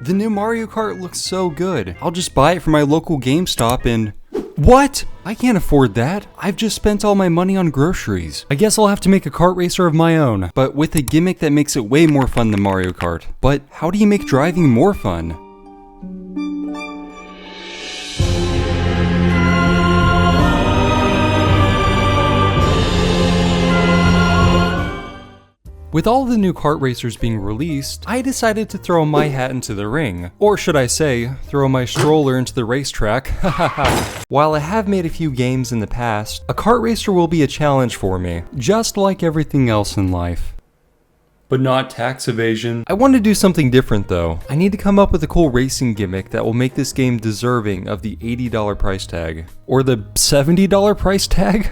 The new Mario Kart looks so good. I'll just buy it from my local GameStop and... What? I can't afford that. I've just spent all my money on groceries. I guess I'll have to make a kart racer of my own, but with a gimmick that makes it way more fun than Mario Kart. But how do you make driving more fun? With all the new kart racers being released, I decided to throw my hat into the ring. Or should I say, throw my stroller into the racetrack. While I have made a few games in the past, a kart racer will be a challenge for me, just like everything else in life. But not tax evasion. I want to do something different though. I need to come up with a cool racing gimmick that will make this game deserving of the $80 price tag. Or the $70 price tag?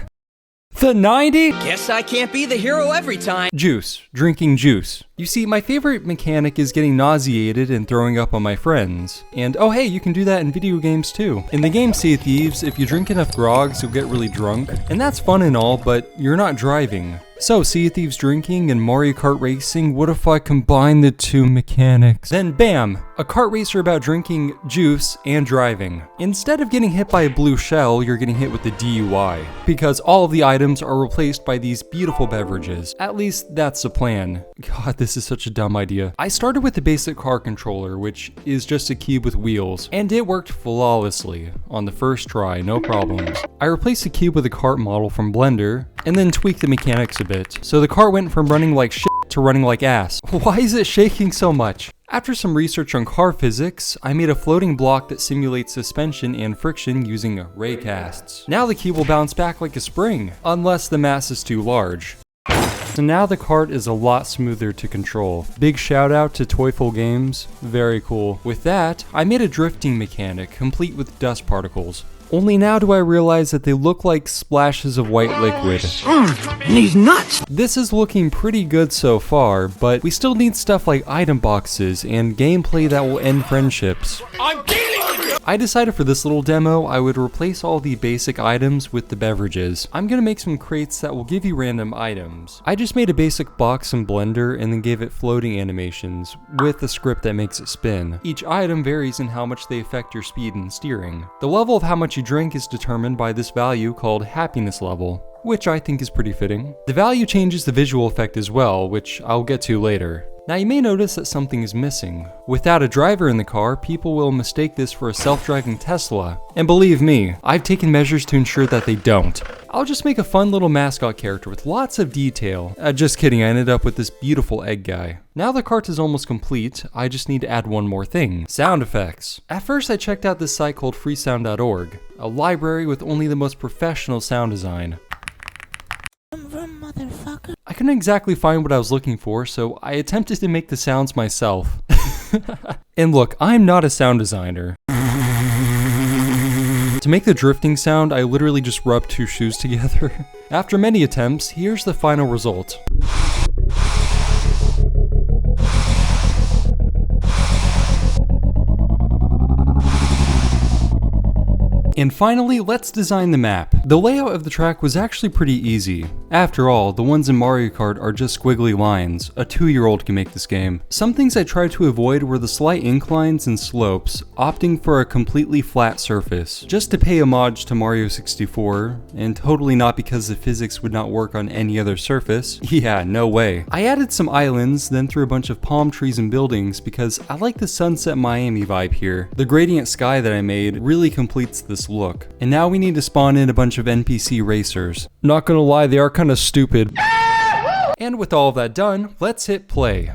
The 90? Guess I can't be the hero every time. Juice. Drinking juice. You see, my favorite mechanic is getting nauseated and throwing up on my friends. And oh hey, you can do that in video games too. In the game Sea of Thieves, if you drink enough grogs, you'll get really drunk. And that's fun and all, but you're not driving. So, Sea of Thieves drinking and Mario Kart racing, what if I combine the two mechanics? Then bam! A kart racer about drinking juice and driving. Instead of getting hit by a blue shell, you're getting hit with the DUI. Because all of the items are replaced by these beautiful beverages. At least, that's the plan. God, this is such a dumb idea. I started with the basic car controller, which is just a cube with wheels. And it worked flawlessly. On the first try, no problems. I replaced the cube with a kart model from Blender, and then tweaked the mechanics a bit. So the car went from running like shit to running like ass. Why is it shaking so much? After some research on car physics, I made a floating block that simulates suspension and friction using raycasts. Now the key will bounce back like a spring, unless the mass is too large. So now the kart is a lot smoother to control. Big shout out to Toyful Games, very cool. With that, I made a drifting mechanic, complete with dust particles. Only now do I realize that they look like splashes of white liquid. And he's nuts! This is looking pretty good so far, but we still need stuff like item boxes and gameplay that will end friendships. I'm dealing with you! I decided for this little demo, I would replace all the basic items with the beverages. I'm gonna make some crates that will give you random items. I just made a basic box in Blender and then gave it floating animations with a script that makes it spin. Each item varies in how much they affect your speed and steering. The level of how much you drink is determined by this value called happiness level, which I think is pretty fitting. The value changes the visual effect as well, which I'll get to later. Now you may notice that something is missing. Without a driver in the car, people will mistake this for a self-driving Tesla. And believe me, I've taken measures to ensure that they don't. I'll just make a fun little mascot character with lots of detail. Just kidding, I ended up with this beautiful egg guy. Now the kart is almost complete, I just need to add one more thing. Sound effects. At first I checked out this site called freesound.org, a library with only the most professional sound design. I couldn't exactly find what I was looking for, so I attempted to make the sounds myself. And look, I'm not a sound designer. To make the drifting sound, I literally just rubbed two shoes together. After many attempts, here's the final result. And finally, let's design the map. The layout of the track was actually pretty easy. After all, the ones in Mario Kart are just squiggly lines. A 2-year-old can make this game. Some things I tried to avoid were the slight inclines and slopes, opting for a completely flat surface, just to pay homage to Mario 64, and totally not because the physics would not work on any other surface. Yeah, no way. I added some islands, then threw a bunch of palm trees and buildings because I like the Sunset Miami vibe here. The gradient sky that I made really completes this look. And now we need to spawn in a bunch of NPC racers. Not gonna lie, they are kinda stupid. And with all of that done, let's hit play.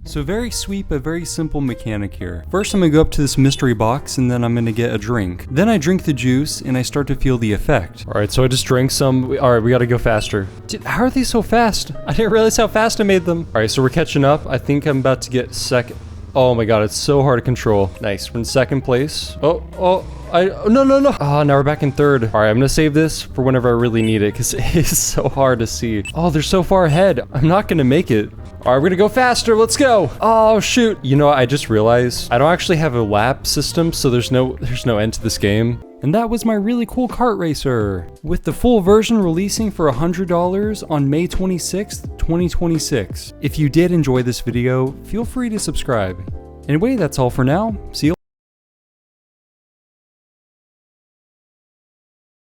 So very sweet but very simple mechanic here. First I'm gonna go up to this mystery box and then I'm gonna get a drink. Then I drink the juice and I start to feel the effect. Alright, so I just drank some. Alright, we gotta go faster. Dude, how are they so fast? I didn't realize how fast I made them. Alright, so we're catching up. I think I'm about to get second. Oh my god, it's so hard to control. Nice, we're in second place. No. Oh, now we're back in third. All right, I'm gonna save this for whenever I really need it because it is so hard to see. Oh, they're so far ahead. I'm not gonna make it. All right, we're gonna go faster. Let's go. Oh, shoot. You know, I just realized I don't actually have a lap system, so there's no end to this game. And that was my really cool kart racer, with the full version releasing for $100 on May 26th, 2026. If you did enjoy this video, feel free to subscribe. Anyway, that's all for now. See you